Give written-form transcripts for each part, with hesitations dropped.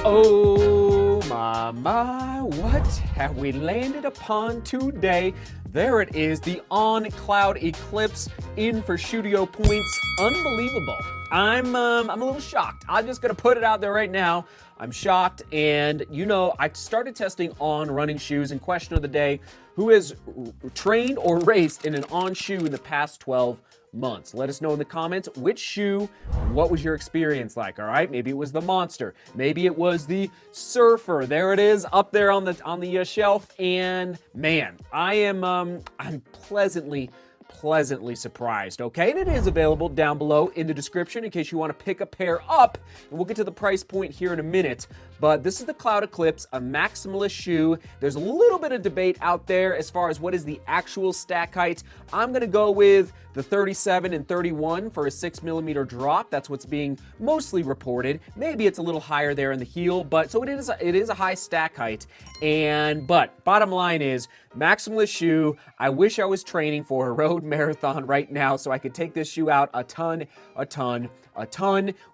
Oh my, what have we landed upon today? There it is, the On Cloudeclipse in for Shoedio points. Unbelievable. I'm a little shocked. I'm just gonna put it out there right now. I'm shocked, and you know, I started testing On running shoes, and question of the day, who has trained or raced in an On shoe in the past 12 months? Let us know in the comments which shoe, what was your experience like, all right? Maybe it was the Monster, maybe it was the Surfer. There it is up there on the shelf, and man, I'm pleasantly surprised, okay? And it is available down below in the description in case you want to pick a pair up, and we'll get to the price point here in a minute. But this is the Cloudeclipse, a maximalist shoe. There's a little bit of debate out there as far as what is the actual stack height. I'm gonna go with the 37 and 31 for a 6mm drop. That's what's being mostly reported. Maybe it's a little higher there in the heel, but so it is a high stack height. But bottom line is, maximalist shoe. I wish I was training for a road marathon right now so I could take this shoe out a ton.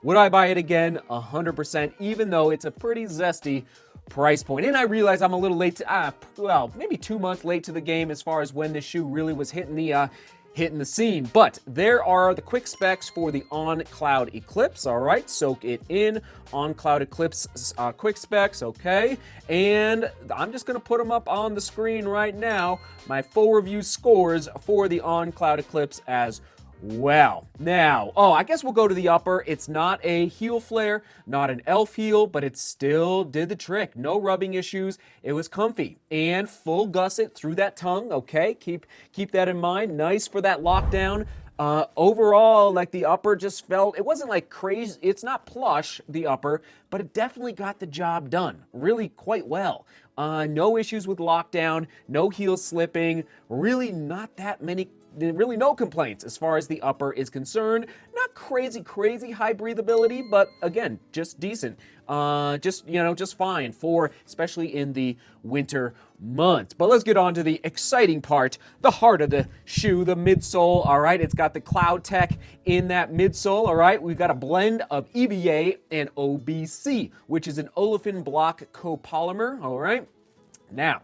Would I buy it again? 100%, even though it's a pretty zesty price point. And I realize I'm a little late to, well, maybe 2 months late to the game as far as when this shoe really was hitting the scene. But there are the quick specs for the On Cloudeclipse. All right, soak it in. On Cloudeclipse quick specs, okay? And I'm just gonna put them up on the screen right now. My full review scores for the On Cloudeclipse as well. Now, I guess we'll go to the upper. It's not a heel flare, not an elf heel, but it still did the trick. No rubbing issues. It was comfy and full gusset through that tongue, okay? Keep that in mind. Nice for that lockdown. Overall, like the upper just felt, it wasn't like crazy, it's not plush, the upper, but it definitely got the job done really quite well. No issues with lockdown, no heel slipping, really not that many, really no complaints as far as the upper is concerned. Not crazy high breathability, but again, just decent. Just fine for, especially in the winter months. But let's get on to the exciting part, the heart of the shoe, the midsole. All right, it's got the Cloud Tech in that midsole. All right, we've got a blend of EVA and OBC, which is an olefin block copolymer. All right, now,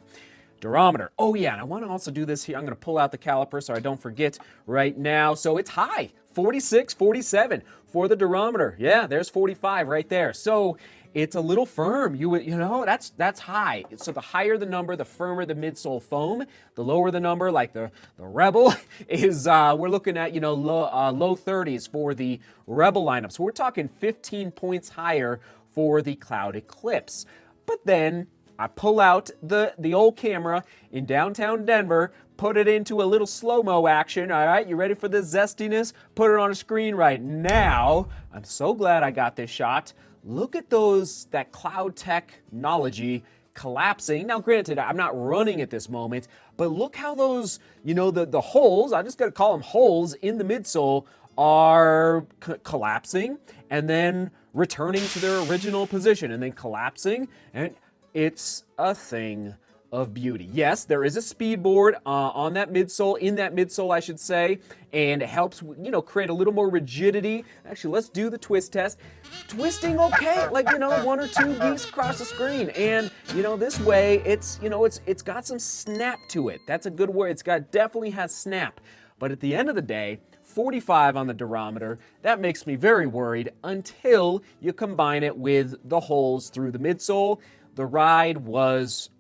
durometer. Oh yeah, and I want to also do this here. I'm going to pull out the caliper so I don't forget right now. So it's high, 46, 47 for the durometer. Yeah, there's 45 right there. So it's a little firm. You know, that's high. So the higher the number, the firmer the midsole foam. The lower the number, like the Rebel, is we're looking at, low 30s for the Rebel lineup. So we're talking 15 points higher for the Cloudeclipse. But then I pull out the old camera in downtown Denver, put it into a little slow-mo action, all right? You ready for the zestiness? Put it on a screen right now. I'm so glad I got this shot. Look at that Cloud technology collapsing. Now, granted, I'm not running at this moment, but look how those, the holes, I'm just gonna call them holes in the midsole, are collapsing and then returning to their original position and then collapsing, and it's a thing of beauty. Yes, there is a speed board on that midsole, in that midsole, I should say, and it helps, create a little more rigidity. Actually, let's do the twist test. Twisting okay, like, 1 or 2 geeks across the screen, and this way, it's got some snap to it. That's a good word. Definitely has snap. But at the end of the day, 45 on the durometer, that makes me very worried until you combine it with the holes through the midsole. The ride was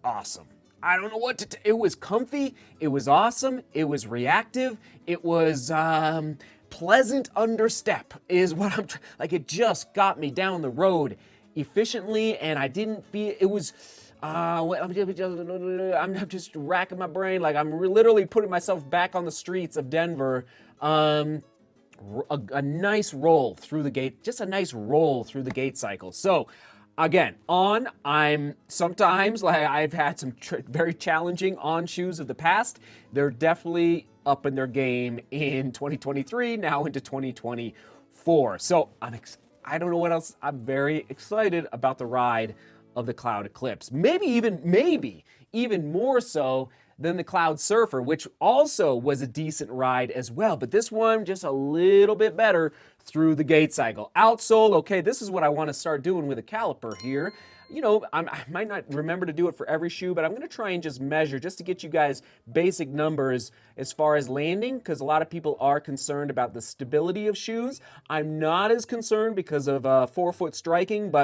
awesome. I don't know what to it was comfy, it was awesome, it was reactive, it was pleasant understep is what I'm like, it just got me down the road efficiently, and I didn't feel it was I'm just racking my brain, like I'm literally putting myself back on the streets of Denver. A nice roll through the gate, just a nice roll through the gate cycle. So again, I'm sometimes, like, I've had some very challenging On shoes of the past. They're definitely up in their game in 2023, now into 2024. So I don't know what else. I'm very excited about the ride of the Cloudeclipse. Maybe even more so than the Cloud Surfer, which also was a decent ride as well. But this one just a little bit better through the gait cycle. Outsole, okay, this is what I want to start doing with a caliper here. You know, I might not remember to do it for every shoe, but I'm going to try and just measure just to get you guys basic numbers as far as landing, because a lot of people are concerned about the stability of shoes. I'm not as concerned because of forefoot striking,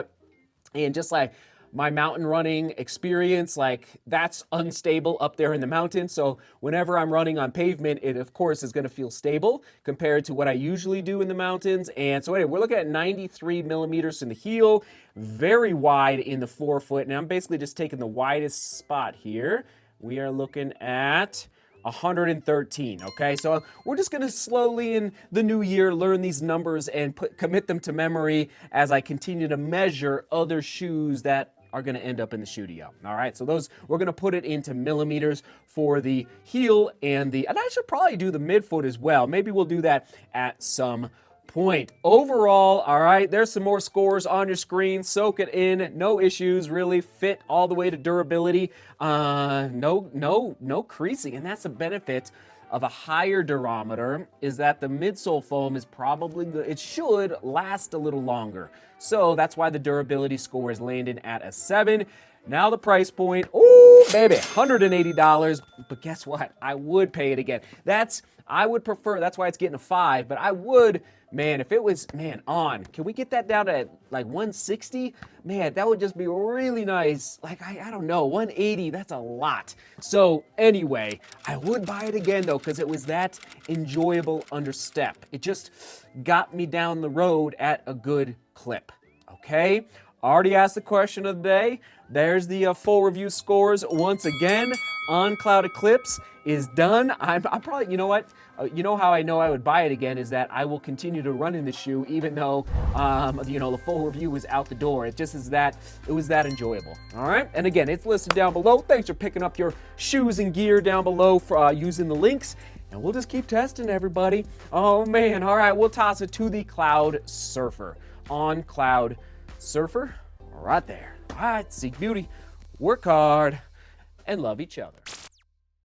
and just like my mountain running experience, like that's unstable up there in the mountains. So whenever I'm running on pavement, it of course is going to feel stable compared to what I usually do in the mountains. And so anyway, we're looking at 93 millimeters in the heel, very wide in the forefoot. And I'm basically just taking the widest spot here. We are looking at 113, okay? So we're just gonna slowly in the new year learn these numbers and commit them to memory as I continue to measure other shoes that are gonna end up in the Shoedio. All right, so those, we're gonna put it into millimeters for the heel and I should probably do the midfoot as well. Maybe we'll do that at some point. Overall, all right, there's some more scores on your screen. Soak it in. No issues, really. Fit all the way to durability. No creasing, and that's a benefit of a higher durometer, is that the midsole foam is probably good. It should last a little longer. So that's why the durability score is landing at a 7. Now the price point, ooh, baby, $180. But guess what? I would pay it again. I would prefer, that's why it's getting a 5, but I would, man, if it was, man, can we get that down to like 160? Man, that would just be really nice. Like, I don't know, 180, that's a lot. So anyway, I would buy it again though, because it was that enjoyable under step. It just got me down the road at a good clip, okay? Already asked the question of the day. There's the full review scores once again. On Cloudeclipse is done. I'm probably, you know what? You know how I know I would buy it again is that I will continue to run in the shoe even though, you know, the full review was out the door. It just is that, it was that enjoyable. All right. And again, it's listed down below. Thanks for picking up your shoes and gear down below for using the links. And we'll just keep testing, everybody. Oh man. All right. We'll toss it to the Cloud Surfer. On Cloud Surfer. Right there. All right. Seek beauty, work hard, and love each other.